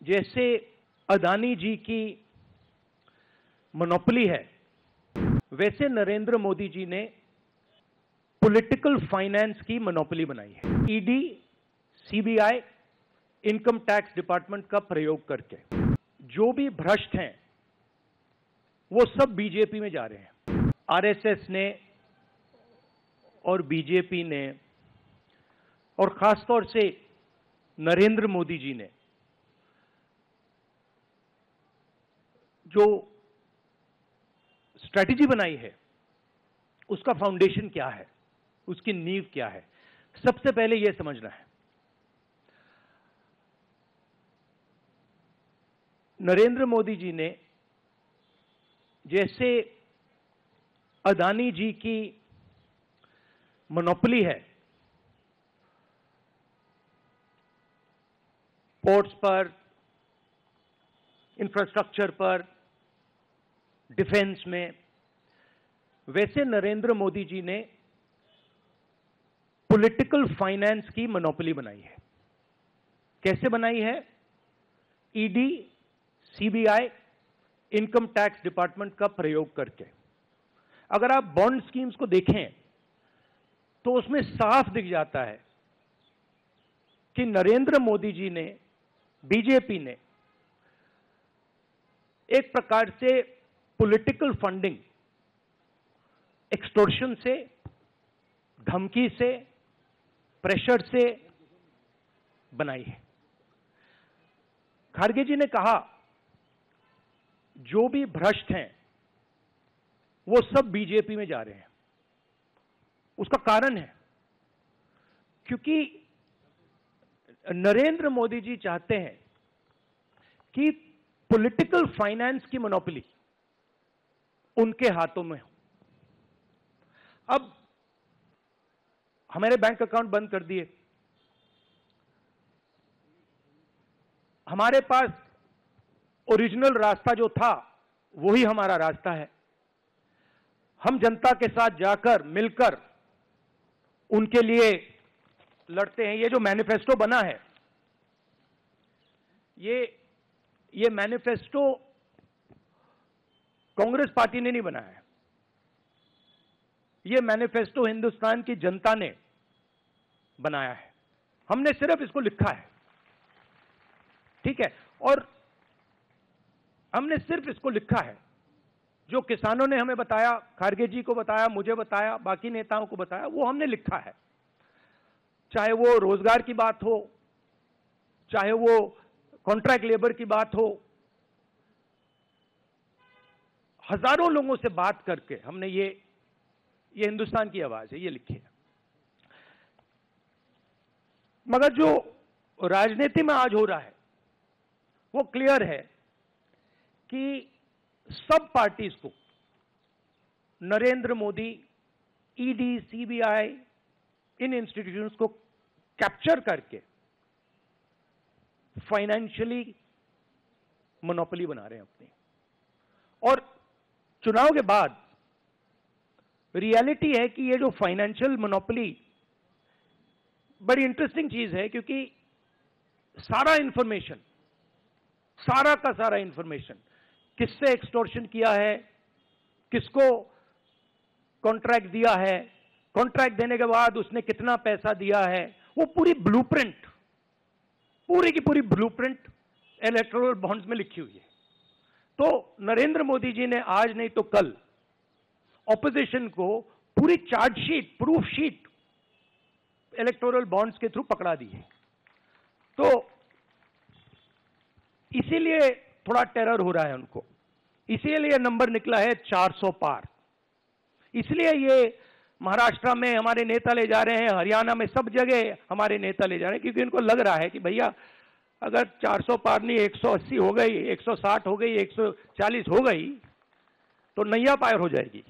जैसे अदानी जी की मोनोपोली है, वैसे नरेंद्र मोदी जी ने पॉलिटिकल फाइनेंस की मोनोपोली बनाई है। ED, CBI, income tax department का प्रयोग करके जो भी भ्रष्ट हैं वो सब बीजेपी में जा रहे हैं। आरएसएस ने और बीजेपी ने और खासतौर से नरेंद्र मोदी जी ने जो स्ट्रैटेजी बनाई है उसका फाउंडेशन क्या है, उसकी नींव क्या है, सबसे पहले यह समझना है। नरेंद्र मोदी जी ने जैसे अदानी जी की मोनोपोली है पोर्ट्स पर, इंफ्रास्ट्रक्चर पर, डिफेंस में, वैसे नरेंद्र मोदी जी ने पॉलिटिकल फाइनेंस की मोनोपोली बनाई है। कैसे बनाई है? ED, CBI, income tax department का प्रयोग करके। अगर आप बॉन्ड स्कीम्स को देखें तो उसमें साफ दिख जाता है कि नरेंद्र मोदी जी ने, बीजेपी ने एक प्रकार से पॉलिटिकल फंडिंग एक्सटॉर्शन से, धमकी से, प्रेशर से बनाई है। खारगे जी ने कहा जो भी भ्रष्ट हैं वो सब बीजेपी में जा रहे हैं। उसका कारण है क्योंकि नरेंद्र मोदी जी चाहते हैं कि पॉलिटिकल फाइनेंस की मोनोपोली उनके हाथों में हो। अब हमारे बैंक अकाउंट बंद कर दिए, हमारे पास ओरिजिनल रास्ता जो था वही हमारा रास्ता है। हम जनता के साथ जाकर मिलकर उनके लिए लड़ते हैं। ये जो मैनिफेस्टो बना है, ये मैनिफेस्टो कांग्रेस पार्टी ने नहीं बनाया है। ये मैनिफेस्टो हिंदुस्तान की जनता ने बनाया है। हमने सिर्फ इसको लिखा है, ठीक है, और हमने सिर्फ इसको लिखा है। जो किसानों ने हमें बताया, खारगे जी को बताया, मुझे बताया, बाकी नेताओं को बताया, वो हमने लिखा है। चाहे वो रोजगार की बात हो, चाहे वो कॉन्ट्रैक्ट लेबर की बात हो, हजारों लोगों से बात करके हमने ये हिंदुस्तान की आवाज है, ये लिखी है। मगर जो राजनीति में आज हो रहा है वो क्लियर है कि सब पार्टीज को नरेंद्र मोदी, ईडी, सीबीआई, इन इंस्टीट्यूशंस को कैप्चर करके फाइनेंशियली मोनोपोली बना रहे हैं अपनी। और चुनाव के बाद रियलिटी है कि ये जो फाइनेंशियल मोनोपोली बड़ी इंटरेस्टिंग चीज है, क्योंकि सारा इंफॉर्मेशन, सारा का सारा इंफॉर्मेशन, किससे एक्सटॉर्शन किया है, किसको कॉन्ट्रैक्ट दिया है, कॉन्ट्रैक्ट देने के बाद उसने कितना पैसा दिया है, वो पूरी ब्लूप्रिंट, पूरी की पूरी ब्लूप्रिंट इलेक्टोरल बॉन्ड्स में लिखी हुई है। तो नरेंद्र मोदी जी ने आज नहीं तो कल ऑपोजिशन को पूरी chargesheet, proof sheet electoral bonds के थ्रू पकड़ा दी है। तो इसीलिए थोड़ा टेरर हो रहा है उनको, इसीलिए नंबर निकला है 400 पार। इसलिए ये महाराष्ट्र में हमारे नेता ले जा रहे हैं, हरियाणा में सब जगह हमारे नेता ले जा रहे हैं, क्योंकि इनको लग रहा है कि भैया अगर 400 पार नहीं 180 हो गई, 160 हो गई, 140 हो गई तो नैया पार हो जाएगी।